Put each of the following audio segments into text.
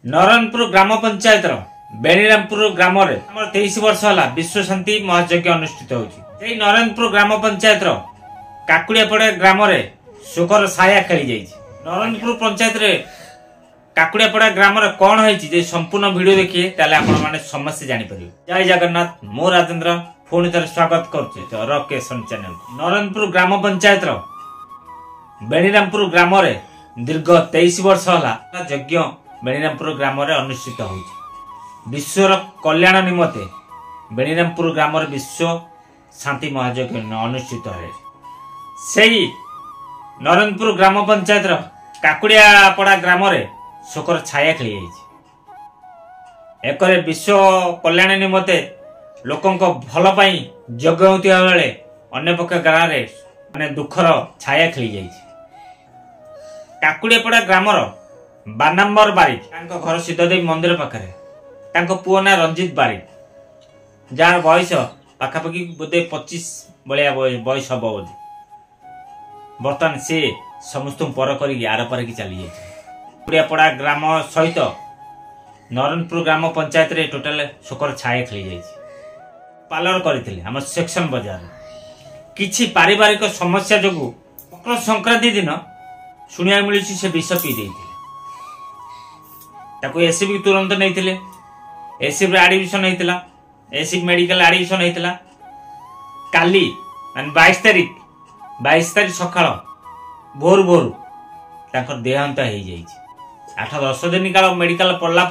नरणपुर ग्राम पंचायत बेणीरामपुर ग्राम 23 वर्ष है विश्व शांति महायज्ञ अनुष्ठित होती। नरणपुर ग्राम पंचायत काकुड़ियापड़ा ग्राम शोकर छाया खेली जाइए। नरणपुर पंचायत काकुड़ियापड़ा ग्राम कौन है संपूर्ण वीडियो देखिए ताले आपण माने समस्या जानि परिबे। जय जगन्नाथ, मो राजेंद्र पुणी थरे स्वागत करछे रकेशन चैनल। नरणपुर ग्राम पंचायत बेणीरामपुर ग्राम दीर्घ 23 वर्ष है यज्ञ बेणीरामपुर ग्राम अनुष्ठित होती। विश्वर कल्याण निमते बेणीरामपुर ग्राम विश्व शांति महायज्ञ अनुष्ठित है। सही नरणपुर ग्राम पंचायत काकुड़ियापड़ा ग्राम शोकर छाया खेली एक विश्व कल्याण निमते लोकों भल पाई यज्ञ होता बेले अन्य पक्ष गाँव माने दुखर छाया खेली जाइए। काकुड़ियापड़ा ग्रामर 12 नंबर बारिक घर सिद्धदेवी मंदिर पाखे पुओ ना रंजित बारिक जार बयस पाखापाखि बोधे 25 भाया बयस हम बोधे। बर्तमान से समस्त पर कर आर पार की चली जाए। काकुड़ियापड़ा ग्राम सहित नरणपुर ग्राम पंचायत रे टोटाल शोकर छाया खेली जाइए। पार्लर करते आम सेक्शन बजार किछि पारिवारिक समस्या जो मकर संक्रांति दिन शुणा मिली से विष पी देते एसीबी तुरंत नहीं एसीबी एडमिशन होता एसीबी मेडिकल एडमिशन होता काली 22 तारीख सकाळ भोर देहांत हो जाए। 8-10 दिन काल मेडिकल पड़ला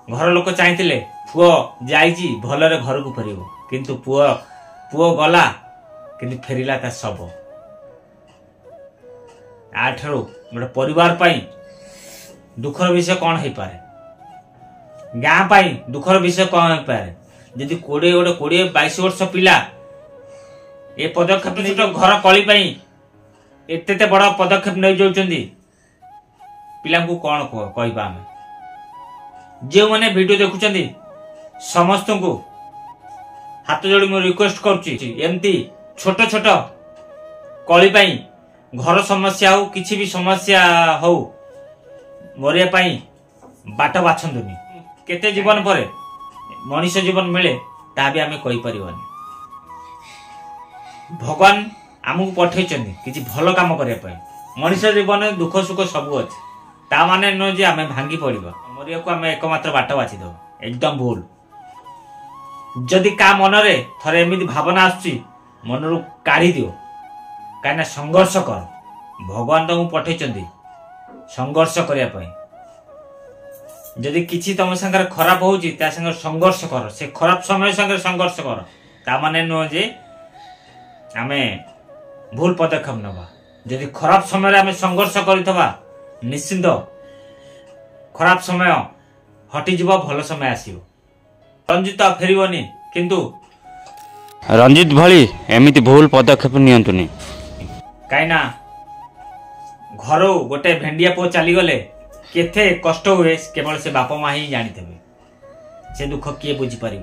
घर लोक चाहते पुओ जाइए भलरे घर को फेर किंतु पुओ गला कि फेरला ता सब आठरू गोटे परिवार पाई दुखर विषय कौन हो पारे गाँ पाई दुखर विषय कौन हो पारे जदि 20-22 वर्ष पिला ए पदक्षेप छोट घर कली पाई एते बड़ पदक्षेप नहीं जाउछंदी पिला को कौन कहबा आमे जो माने वीडियो देखुछंदी समस्त को हाथ जोड़ी मु रिक्वेस्ट करूची एमती छोट छोट कली पाई घर समस्या हो किसी भी समस्या हो मरिया पाई बाट बाछंदुनी केते जीवन पर मनुष्य जीवन मिले ता भी आमे कहि परिबानी। भगवान आमको पठे किसी भल काम करने मनुष्य जीवन दुख सुख सब अच्छे ता माने न जे आमे भांगी पड़वा मरिया को आमे एकमात्र बाट बाछि दो एकदम भूल। जदि का मनरे थरे एमिति भावना आसुची मनरु काढ़ी दियो कहीं संघर्ष कर भगवान तुमको पठे संघर्ष करने जदि किसी तुम संगे खराब हो संघर्ष कर से खराब समय संगे संघर्ष कर ता माने नुह जे आमे भूल पदक्षेप नवा। जदि खराब समय आमे संघर्ष करथबा निश्चिंत खराब समय हटि जीव भल समय आसीबो। रंजित फेरबनी किंतु रंजित भली एमिति भूल पदक्षेप नियंतुनी कहीं घर गोटे भेंडिया पुओ चली गले केथे कष्ट हुए केवल से बापा माँ ही जानी थे से दुख किए बुझी पारे।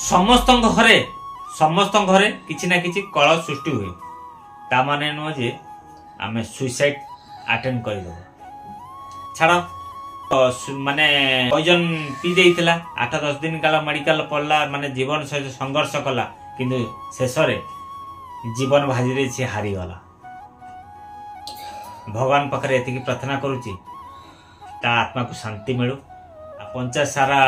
समस्त घरे किछि ना किछि कल सृष्टि हुए ता माने नुह जे आमे सुइसाइड अटेम्प्ट कर दो छाड़ माने पॉइजन पी देइतला 8-10 दिन काल मेडिकल पड़ला माने जीवन सहित संघर्ष कला किंतु शेष जीवन भाजी से हारी गला। भगवान पाखे एति प्रार्थना करुच्ची ता आत्मा को शांति मिलू। पंचायत सारा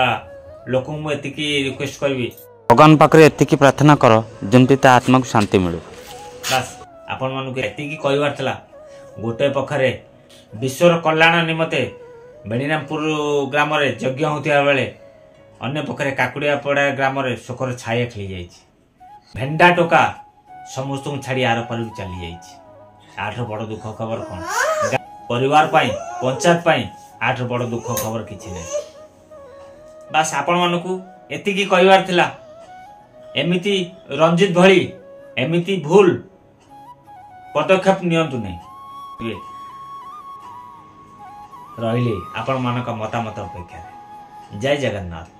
लोक एति रिक्वेस्ट करी भगवान पाखे एति प्रार्थना कर जमती ता आत्मा को शांति मिलू। बस आपण मानक एति कहबार थला गोटे पखरे विश्वर कल्याण निमते बेणीरामपुर ग्राम यज्ञ होता बेले अन्य पखरे काकुड़ियापड़ा ग्राम शोकर छाया खेली जाइए। भेंडा टोका समस्त छाड़ी आर पर चली जाइए। आठ बड़ दुख खबर कौन परिवार पाई पंचायत पाई आठ बड़ दुख खबर किसी नहीं। बस आपण मानकू एतिकी कहबार थिला एमिति रंजित भली एमिति भूल पदक्षेप नियंतु नहीं रहिले आपण मानक मतामत अपेक्षा। जय जगन्नाथ।